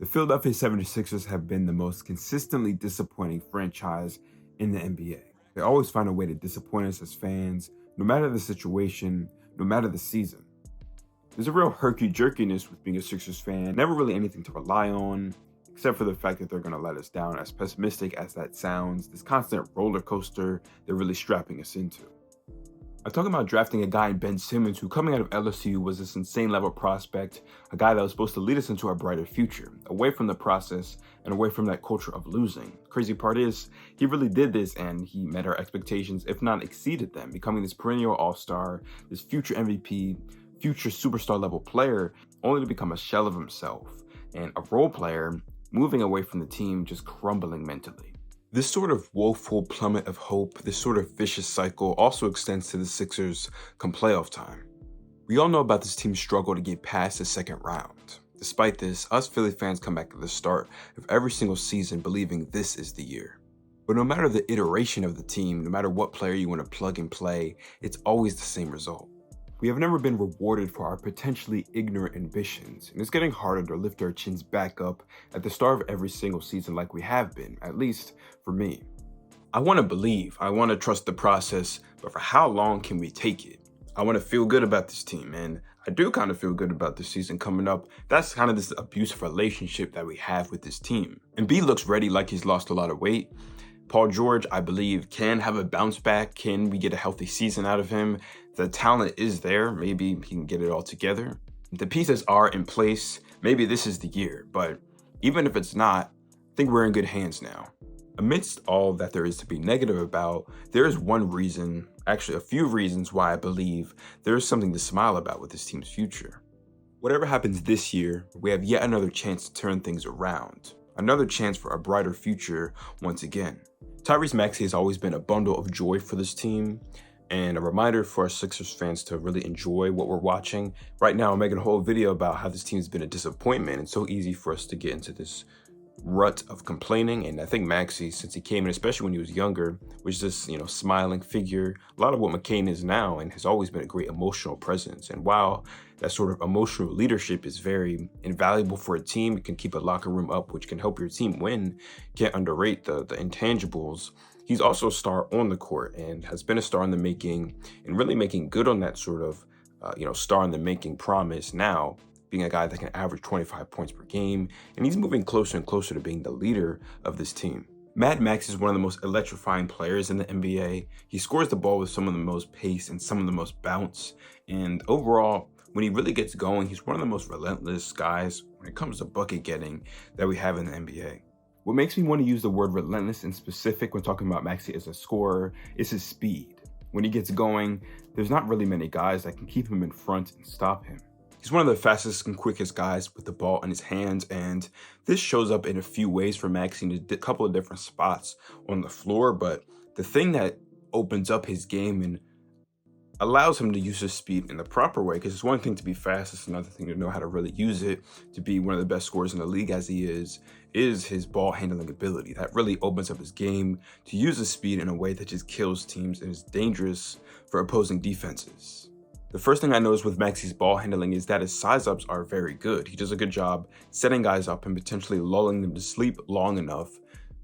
The Philadelphia 76ers have been the most consistently disappointing franchise in the NBA. They always find a way to disappoint us as fans, no matter the situation, no matter the season. There's a real herky-jerkiness with being a Sixers fan, never really anything to rely on, except for the fact that they're going to let us down. As pessimistic as that sounds, this constant roller coaster they're really strapping us into. I'm talking about drafting a guy in Ben Simmons who, coming out of LSU, was this insane level prospect, a guy that was supposed to lead us into a brighter future, away from the process and away from that culture of losing. Crazy part is, he really did this and he met our expectations, if not exceeded them, becoming this perennial all-star, this future MVP, future superstar level player, only to become a shell of himself, and a role player moving away from the team, just crumbling mentally. This sort of woeful plummet of hope, this sort of vicious cycle also extends to the Sixers come playoff time. We all know about this team's struggle to get past the second round. Despite this, us Philly fans come back to the start of every single season believing this is the year. But no matter the iteration of the team, no matter what player you want to plug and play, it's always the same result. We have never been rewarded for our potentially ignorant ambitions, and it's getting harder to lift our chins back up at the start of every single season like we have been, at least for me. I want to believe, I want to trust the process, but for how long can we take it? I want to feel good about this team, and I do kind of feel good about this season coming up. That's kind of this abusive relationship that we have with this team. Embiid looks ready like he's lost a lot of weight. Paul George, I believe, can have a bounce back. Can we get a healthy season out of him? The talent is there. Maybe he can get it all together. The pieces are in place. Maybe this is the year, but even if it's not, I think we're in good hands now. Amidst all that there is to be negative about, there is one reason, actually a few reasons why I believe there is something to smile about with this team's future. Whatever happens this year, we have yet another chance to turn things around. Another chance for a brighter future once again. Tyrese Maxey has always been a bundle of joy for this team, and a reminder for our Sixers fans to really enjoy what we're watching. Right now, I'm making a whole video about how this team's been a disappointment and so easy for us to get into this rut of complaining. And I think Maxey, since he came in, especially when he was younger, was this, smiling figure. A lot of what McCain is now, and has always been a great emotional presence. And while that sort of emotional leadership is very invaluable for a team, it can keep a locker room up, which can help your team win. Can't underrate the intangibles. He's also a star on the court and has been a star in the making, and really making good on that sort of, star in the making promise now, being a guy that can average 25 points per game, and he's moving closer and closer to being the leader of this team. Mad Max is one of the most electrifying players in the NBA. He scores the ball with some of the most pace and some of the most bounce, and overall, when he really gets going, he's one of the most relentless guys when it comes to bucket getting that we have in the NBA. What makes me want to use the word relentless in specific when talking about Maxey as a scorer is his speed. When he gets going, there's not really many guys that can keep him in front and stop him. He's one of the fastest and quickest guys with the ball in his hands, and this shows up in a few ways for Maxey in a couple of different spots on the floor, but the thing that opens up his game and allows him to use his speed in the proper way, because it's one thing to be fast, it's another thing to know how to really use it, to be one of the best scorers in the league as he is his ball handling ability. That really opens up his game to use his speed in a way that just kills teams and is dangerous for opposing defenses. The first thing I noticed with Maxey's ball handling is that his size-ups are very good. He does a good job setting guys up and potentially lulling them to sleep long enough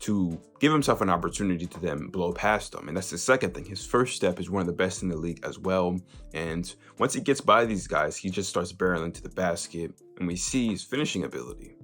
to give himself an opportunity to then blow past them. And that's the second thing. His first step is one of the best in the league as well. And once he gets by these guys, he just starts barreling to the basket, and we see his finishing ability.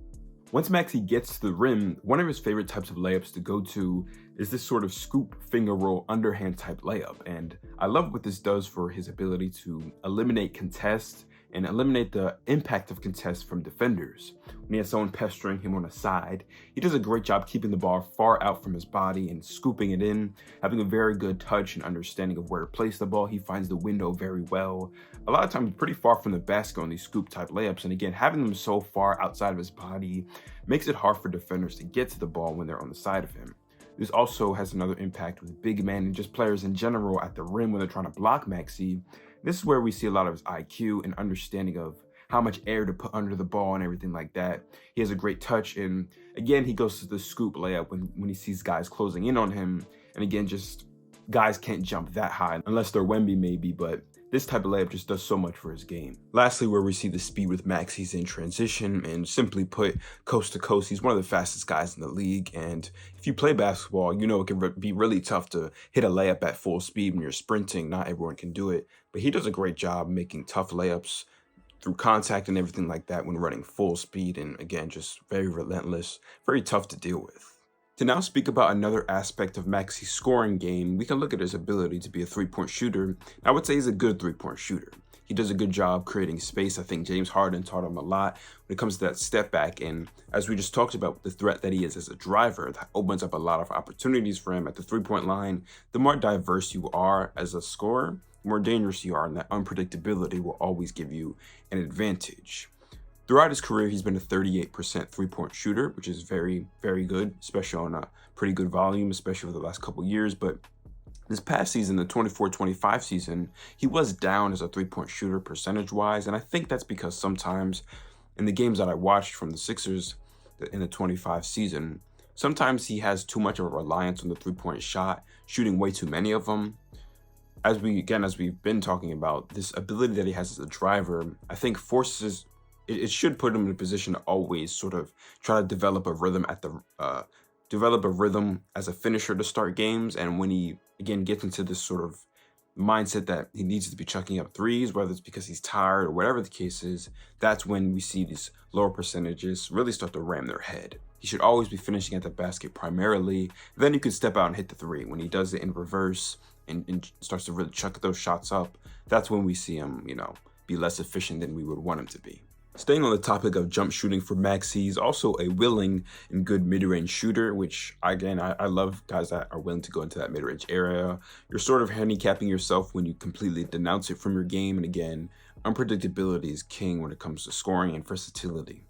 Once Maxey gets to the rim, one of his favorite types of layups to go to is this sort of scoop finger roll underhand type layup. And I love what this does for his ability to eliminate contests and eliminate the impact of contests from defenders. When he has someone pestering him on the side, he does a great job keeping the ball far out from his body and scooping it in, having a very good touch and understanding of where to place the ball. He finds the window very well. A lot of times pretty far from the basket on these scoop type layups. And again, having them so far outside of his body makes it hard for defenders to get to the ball when they're on the side of him. This also has another impact with big men and just players in general at the rim when they're trying to block Maxey. This is where we see a lot of his IQ and understanding of how much air to put under the ball and everything like that. He has a great touch, and again, he goes to the scoop layup when he sees guys closing in on him. And again, just guys can't jump that high unless they're Wemby maybe, but This type of layup just does so much for his game. Lastly, where we see the speed with Max, he's in transition, and simply put, coast to coast, he's one of the fastest guys in the league. And if you play basketball, you know it can be really tough to hit a layup at full speed when you're sprinting. Not everyone can do it, but he does a great job making tough layups through contact and everything like that when running full speed. And again, just very relentless, very tough to deal with. To now speak about another aspect of Maxey's scoring game, we can look at his ability to be a three-point shooter. I would say he's a good three-point shooter. He does a good job creating space. I think James Harden taught him a lot when it comes to that step back. And as we just talked about, the threat that he is as a driver, that opens up a lot of opportunities for him at the three-point line. The more diverse you are as a scorer, the more dangerous you are, and that unpredictability will always give you an advantage. Throughout his career, he's been a 38% three-point shooter, which is very, very good, especially on a pretty good volume, especially over the last couple years. But this past season, the 24-25 season, he was down as a three-point shooter percentage-wise. And I think that's because sometimes in the games that I watched from the Sixers in the 25 season, sometimes he has too much of a reliance on the three-point shot, shooting way too many of them. As we've been talking about, this ability that he has as a driver, I think forces... It should put him in a position to always sort of try to develop a rhythm as a finisher to start games. And when he, again, gets into this sort of mindset that he needs to be chucking up threes, whether it's because he's tired or whatever the case is, that's when we see these lower percentages really start to ram their head. He should always be finishing at the basket primarily. Then you can step out and hit the three. When he does it in reverse and starts to really chuck those shots up, that's when we see him, be less efficient than we would want him to be. Staying on the topic of jump shooting for Maxey, he's also a willing and good mid-range shooter, which, again, I love guys that are willing to go into that mid-range area. You're sort of handicapping yourself when you completely denounce it from your game. And again, unpredictability is king when it comes to scoring and versatility.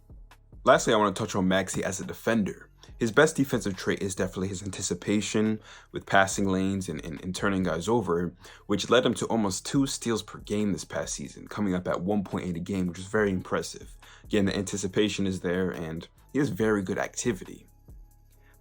Lastly, I want to touch on Maxey as a defender. His best defensive trait is definitely his anticipation with passing lanes and turning guys over, which led him to almost 2 steals per game this past season, coming up at 1.8 a game, which is very impressive. Again, the anticipation is there, and he has very good activity.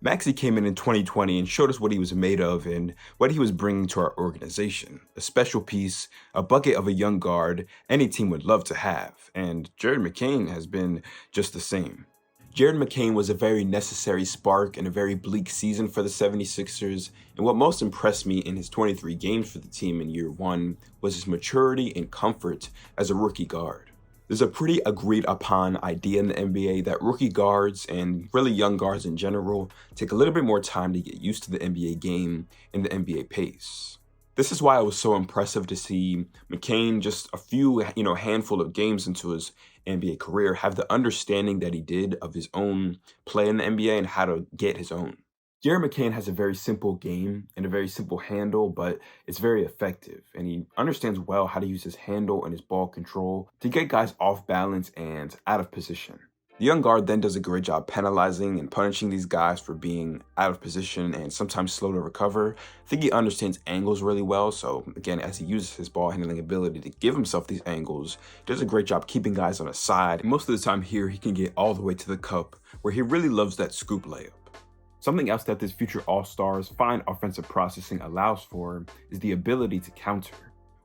Maxey came in 2020 and showed us what he was made of and what he was bringing to our organization. A special piece, a bucket of a young guard any team would love to have, and Jared McCain has been just the same. Jared McCain was a very necessary spark in a very bleak season for the 76ers, and what most impressed me in his 23 games for the team in year 1 was his maturity and comfort as a rookie guard. There's a pretty agreed upon idea in the NBA that rookie guards and really young guards in general take a little bit more time to get used to the NBA game and the NBA pace. This is why it was so impressive to see McCain just a few, handful of games into his NBA career have the understanding that he did of his own play in the NBA and how to get his own. Jared McCain has a very simple game and a very simple handle, but it's very effective. And he understands well how to use his handle and his ball control to get guys off balance and out of position. The young guard then does a great job penalizing and punishing these guys for being out of position and sometimes slow to recover. I think he understands angles really well. So again, as he uses his ball handling ability to give himself these angles, he does a great job keeping guys on his side. And most of the time here, he can get all the way to the cup where he really loves that scoop layup. Something else that this future All-Star's fine offensive processing allows for is the ability to counter.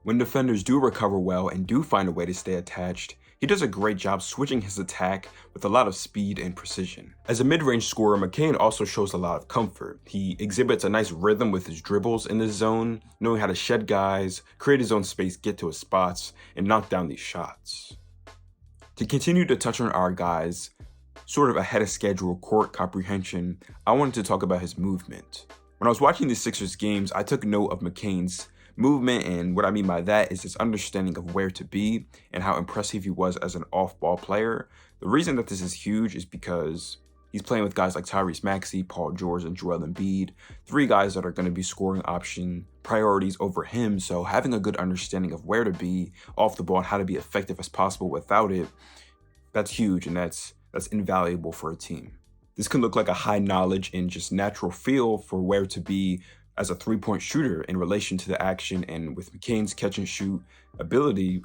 When defenders do recover well and do find a way to stay attached, he does a great job switching his attack with a lot of speed and precision. As a mid-range scorer, McCain also shows a lot of comfort. He exhibits a nice rhythm with his dribbles in the zone, knowing how to shed guys, create his own space, get to his spots, and knock down these shots. To continue to touch on our guys, sort of ahead of schedule court comprehension, I wanted to talk about his movement. When I was watching the Sixers games, I took note of McCain's movement, and what I mean by that is his understanding of where to be and how impressive he was as an off-ball player. The reason that this is huge is because he's playing with guys like Tyrese Maxey, Paul George, and Joel Embiid, 3 guys that are going to be scoring option priorities over him. So having a good understanding of where to be off the ball and how to be effective as possible without it, that's huge, and that's invaluable for a team. This can look like a high knowledge and just natural feel for where to be as a three-point shooter in relation to the action, and with McCain's catch and shoot ability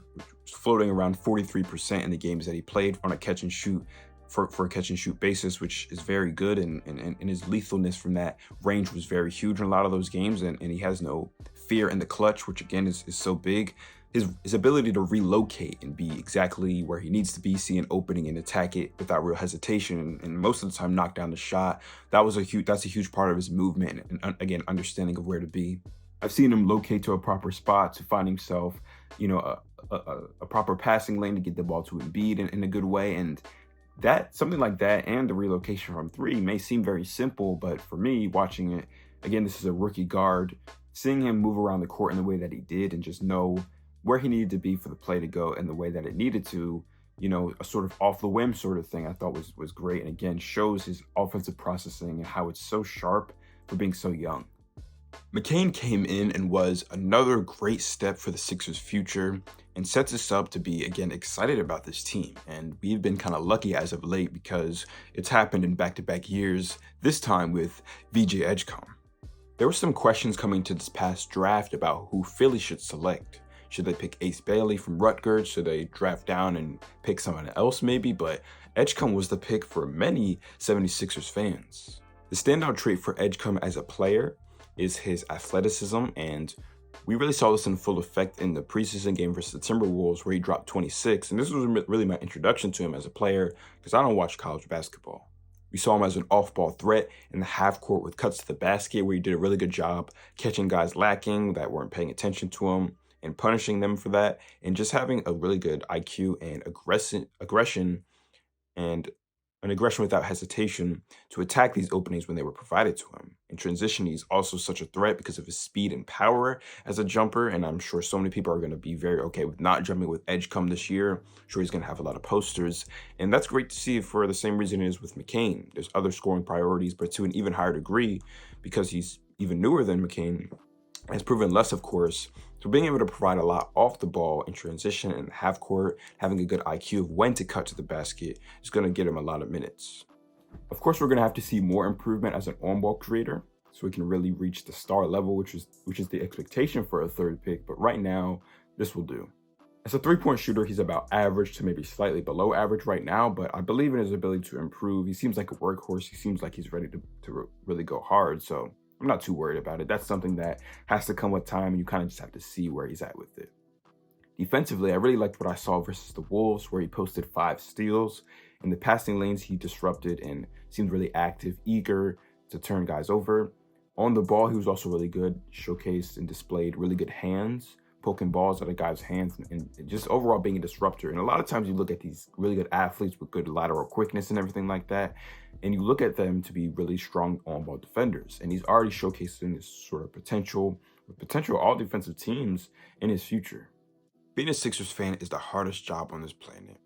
floating around 43% in the games that he played on a catch and shoot for a catch and shoot basis, which is very good, and his lethalness from that range was very huge in a lot of those games, and he has no fear in the clutch, which again is so big. His ability to relocate and be exactly where he needs to be, see an opening and attack it without real hesitation, and most of the time knock down the shot. That's a huge part of his movement and again, understanding of where to be. I've seen him locate to a proper spot to find himself, a proper passing lane to get the ball to Embiid in a good way. And that something like that and the relocation from three may seem very simple, but for me, watching it, again, this is a rookie guard, seeing him move around the court in the way that he did and just know where he needed to be for the play to go and the way that it needed to, a sort of off the whim sort of thing, I thought was great. And again, shows his offensive processing and how it's so sharp for being so young. McCain came in and was another great step for the Sixers' future and sets us up to be, again, excited about this team. And we've been kind of lucky as of late because it's happened in back-to-back years, this time with VJ Edgecombe. There were some questions coming to this past draft about who Philly should select. Should they pick Ace Bailey from Rutgers? Should they draft down and pick someone else maybe? But Edgecombe was the pick for many 76ers fans. The standout trait for Edgecombe as a player is his athleticism, and we really saw this in full effect in the preseason game versus the Timberwolves where he dropped 26, and this was really my introduction to him as a player because I don't watch college basketball. We saw him as an off-ball threat in the half court with cuts to the basket where he did a really good job catching guys lacking that weren't paying attention to him and punishing them for that, and just having a really good IQ and aggression and an aggression without hesitation to attack these openings when they were provided to him. In transition, he's also such a threat because of his speed and power as a jumper, and I'm sure so many people are going to be very okay with not jumping with Edgecombe this year. I'm sure he's going to have a lot of posters, and that's great to see for the same reason it is with McCain. There's other scoring priorities, but to an even higher degree because he's even newer than McCain, has proven less, of course. So being able to provide a lot off the ball in transition and half court, having a good IQ of when to cut to the basket is going to get him a lot of minutes. Of course, we're going to have to see more improvement as an on-ball creator so he can really reach the star level, which is the expectation for a third pick. But right now, this will do. As a three-point shooter, he's about average to maybe slightly below average right now, but I believe in his ability to improve. He seems like a workhorse. He seems like he's ready to really go hard. So I'm not too worried about it. That's something that has to come with time, and you kind of just have to see where he's at with it. Defensively, I really liked what I saw versus the Wolves, where he posted 5 steals. In the passing lanes, he disrupted and seemed really active, eager to turn guys over. On the ball, he was also really good, showcased and displayed really good hands, poking balls out of guys' hands, and just overall being a disruptor. And a lot of times you look at these really good athletes with good lateral quickness and everything like that, and you look at them to be really strong on-ball defenders. And he's already showcasing this sort of potential all defensive teams in his future. Being a Sixers fan is the hardest job on this planet.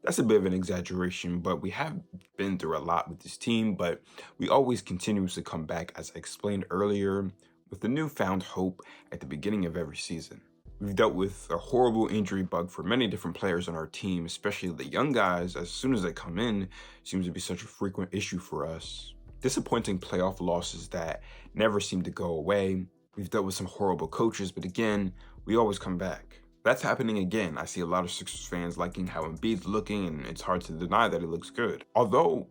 That's a bit of an exaggeration, but we have been through a lot with this team, but we always continuously come back, as I explained earlier, with the newfound hope at the beginning of every season. We've dealt with a horrible injury bug for many different players on our team, especially the young guys. As soon as they come in, seems to be such a frequent issue for us. Disappointing playoff losses that never seem to go away. We've dealt with some horrible coaches, but again, we always come back. That's happening again. I see a lot of Sixers fans liking how Embiid's looking, and it's hard to deny that it looks good. Although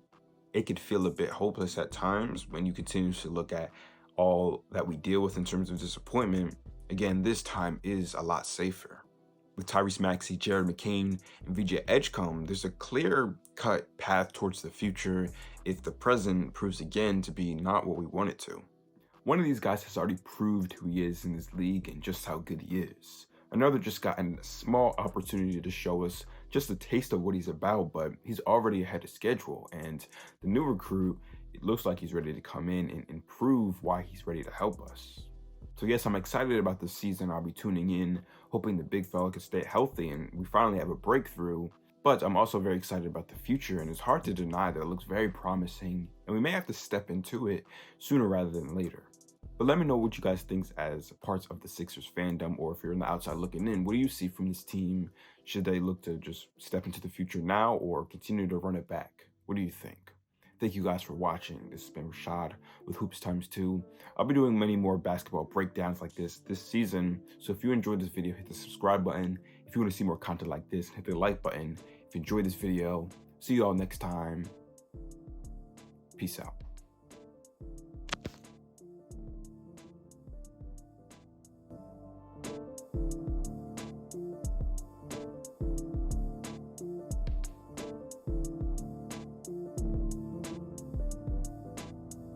it could feel a bit hopeless at times when you continue to look at all that we deal with in terms of disappointment. Again, this time is a lot safer. With Tyrese Maxey, Jared McCain, and VJ Edgecombe, there's a clear-cut path towards the future if the present proves again to be not what we want it to. One of these guys has already proved who he is in this league and just how good he is. Another just gotten a small opportunity to show us just a taste of what he's about, but he's already ahead of schedule. And the new recruit, it looks like he's ready to come in and prove why he's ready to help us. So yes, I'm excited about this season. I'll be tuning in, hoping the big fella can stay healthy and we finally have a breakthrough. But I'm also very excited about the future, and it's hard to deny that it looks very promising, and we may have to step into it sooner rather than later. But let me know what you guys think as parts of the Sixers fandom, or if you're on the outside looking in, what do you see from this team? Should they look to just step into the future now or continue to run it back? What do you think? Thank you guys for watching. This has been Rashad with Hoops Times 2. I'll be doing many more basketball breakdowns like this season. So if you enjoyed this video, hit the subscribe button. If you want to see more content like this, hit the like button. If you enjoyed this video, see you all next time. Peace out.